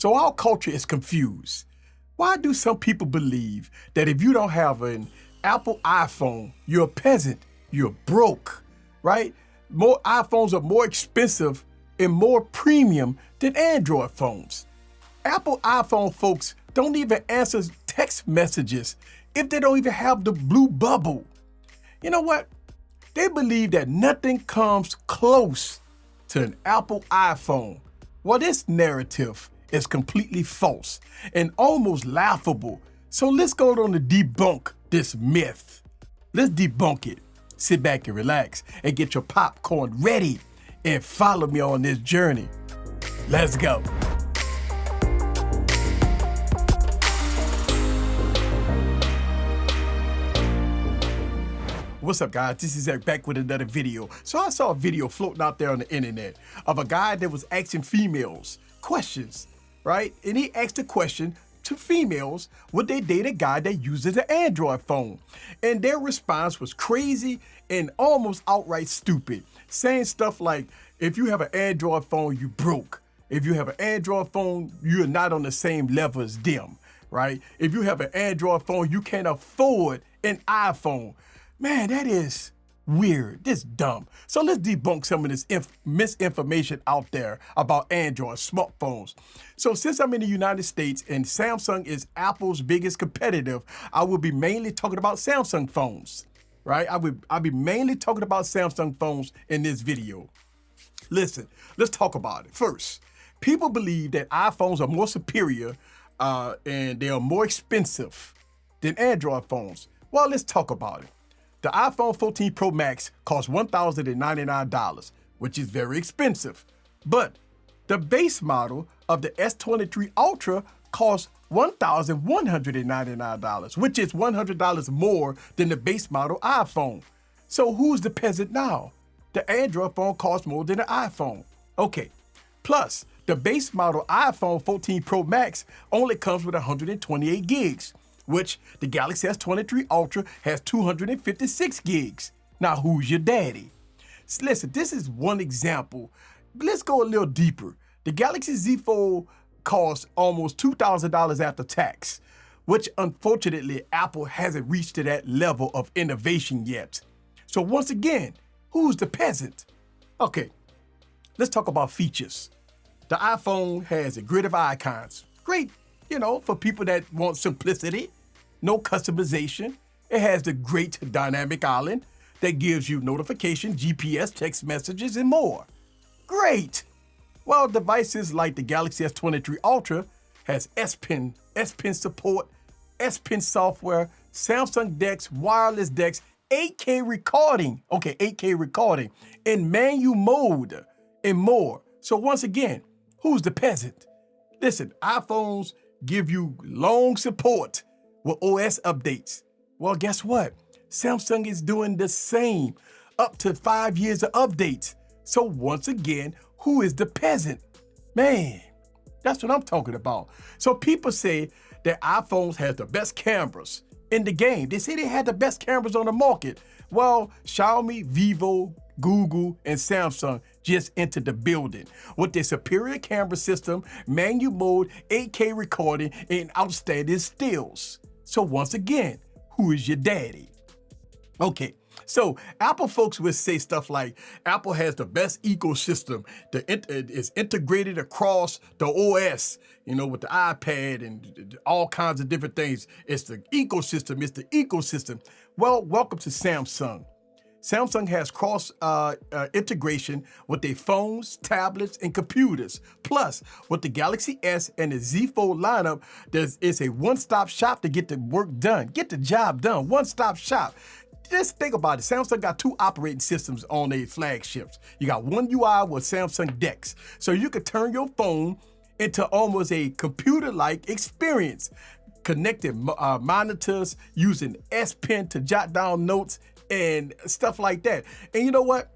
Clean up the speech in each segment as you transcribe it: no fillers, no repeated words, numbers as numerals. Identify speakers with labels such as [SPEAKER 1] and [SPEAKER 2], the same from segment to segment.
[SPEAKER 1] So our culture is confused. Why do some people believe that if you don't have an Apple iPhone, you're a peasant, you're broke, right? More iPhones are more expensive and more premium than Android phones. Apple iPhone folks don't even answer text messages if they don't even have the blue bubble. You know what? They believe that nothing comes close to an Apple iPhone. Well, this narrative is completely false and almost laughable. So let's go on to debunk this myth. Let's debunk it. Sit back and relax and get your popcorn ready and follow me on this journey. Let's go. What's up, guys? This is Eric back with another video. So I saw a video floating out there on the internet of a guy that was asking females questions, right? And he asked a question to females, would they date a guy that uses an Android phone? And their response was crazy and almost outright stupid, saying stuff like, if you have an Android phone, you broke. If you have an Android phone, you're not on the same level as them, right? If you have an Android phone, you can't afford an iPhone. Man, that is weird. This is dumb. So let's debunk some of this misinformation out there about Android smartphones. So since I'm in the United States and Samsung is Apple's biggest competitor, I will be mainly talking about Samsung phones, right? I'll be mainly talking about Samsung phones in this video. Listen, let's talk about it. First, people believe that iPhones are more superior and they are more expensive than Android phones. Well, let's talk about it. The iPhone 14 Pro Max costs $1,099, which is very expensive. But the base model of the S23 Ultra costs $1,199, which is $100 more than the base model iPhone. So who's the peasant now? The Android phone costs more than the iPhone. Okay, plus the base model iPhone 14 Pro Max only comes with 128 gigs. Which the Galaxy S23 Ultra has 256 gigs. Now, who's your daddy? Listen, this is one example, but let's go a little deeper. The Galaxy Z Fold costs almost $2,000 after tax, which unfortunately Apple hasn't reached to that level of innovation yet. So once again, who's the peasant? Okay, let's talk about features. The iPhone has a grid of icons. Great. You know, for people that want simplicity, no customization. It has the great dynamic island that gives you notification, GPS, text messages, and more. Great. Well, devices like the Galaxy S23 Ultra has S Pen support, S Pen software, Samsung DeX, wireless DeX, 8K recording, in manual mode, and more. So once again, who's the peasant? Listen, iPhones give you long support with OS updates. Well, guess what? Samsung is doing the same, up to 5 years of updates. So once again, who is the peasant? Man, that's what I'm talking about. So people say that iPhones have the best cameras in the game. They say they had the best cameras on the market. Well, Xiaomi, Vivo, Google, and Samsung just entered the building with their superior camera system, manual mode, 8K recording, and outstanding stills. So once again, who is your daddy? Okay, so Apple folks would say stuff like, Apple has the best ecosystem. It's integrated across the OS, you know, with the iPad and all kinds of different things. It's the ecosystem. Well, welcome to Samsung. Samsung has cross integration with their phones, tablets, and computers. Plus, with the Galaxy S and the Z Fold lineup, it's a one-stop shop to get the work done, get the job done, one-stop shop. Just think about it. Samsung got 2 operating systems on their flagships. You got one UI with Samsung DeX. So you could turn your phone into almost a computer-like experience. Connected monitors, using S Pen to jot down notes, and stuff like that. And you know what?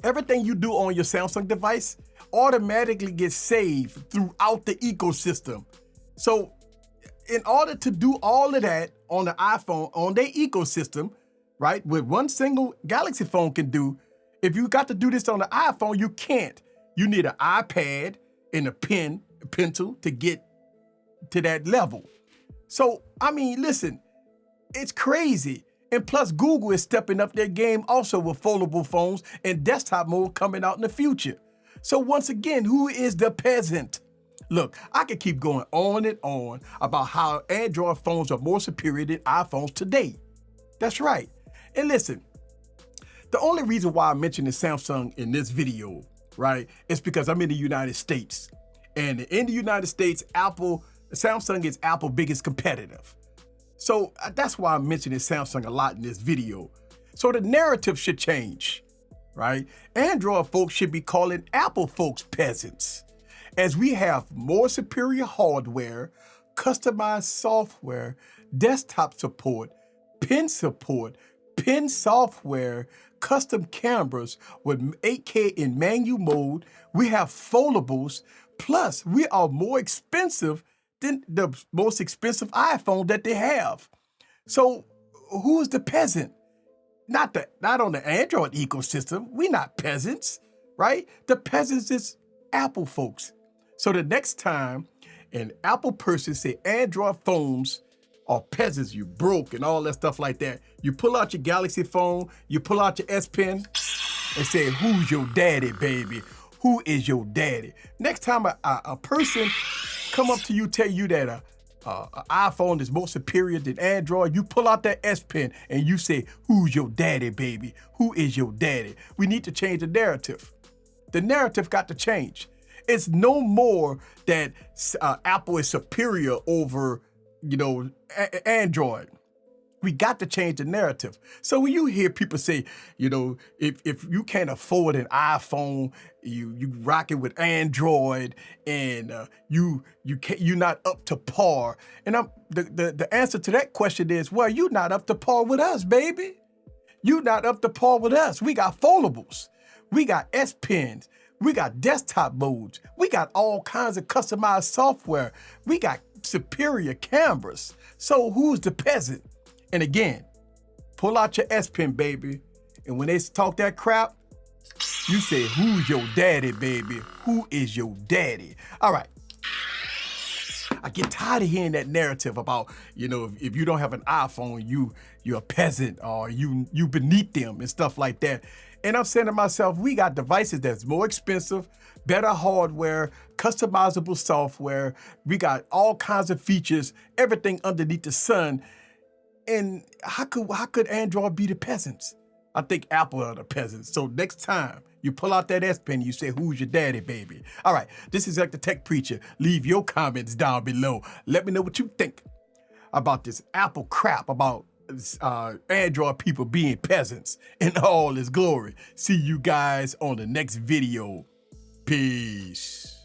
[SPEAKER 1] Everything you do on your Samsung device automatically gets saved throughout the ecosystem. So in order to do all of that on the iPhone, on their ecosystem, right, with one single Galaxy phone can do, if you got to do this on the iPhone, you can't. You need an iPad and a pen pencil to get to that level. So, I mean, listen, it's crazy. And plus, Google is stepping up their game also with foldable phones and desktop mode coming out in the future. So once again, who is the peasant? Look, I could keep going on and on about how Android phones are more superior than iPhones today. That's right. And listen, the only reason why I mentioned Samsung in this video, right, is because I'm in the United States. And in the United States, Samsung is Apple's biggest competitor. So that's why I'm mentioning Samsung a lot in this video. So the narrative should change, right? Android folks should be calling Apple folks peasants, as we have more superior hardware, customized software, desktop support, pen software, custom cameras with 8K in manual mode. We have foldables, plus we are more expensive than the most expensive iPhone that they have. So who is the peasant? Not on the Android ecosystem. We're not peasants, right? The peasants is Apple folks. So the next time an Apple person say Android phones are peasants, you broke and all that stuff like that, you pull out your Galaxy phone, you pull out your S Pen and say, who's your daddy, baby? Who is your daddy? Next time a person come up to you, tell you that an iPhone is more superior than Android, you pull out that S Pen and you say, who's your daddy, baby? Who is your daddy? We need to change the narrative. The narrative got to change. It's no more that Apple is superior over, Android. We got to change the narrative. So when you hear people say, if you can't afford an iPhone, you rock it with Android, and you're not up to par. And the answer to that question is, well, you're not up to par with us, baby. You're not up to par with us. We got foldables, we got S Pens, we got desktop modes, we got all kinds of customized software, we got superior cameras. So who's the peasant? And again, pull out your S Pen, baby. And when they talk that crap, you say, who's your daddy, baby? Who is your daddy? All right. I get tired of hearing that narrative about, if you don't have an iPhone, you're a peasant, or you beneath them and stuff like that. And I'm saying to myself, we got devices that's more expensive, better hardware, customizable software. We got all kinds of features, everything underneath the sun. And how could Android be the peasants? I think Apple are the peasants. So next time you pull out that S Pen, you say, who's your daddy, baby? All right, this is like the Tech Preacher. Leave your comments down below. Let me know what you think about this Apple crap, about Android people being peasants in all its glory. See you guys on the next video. Peace.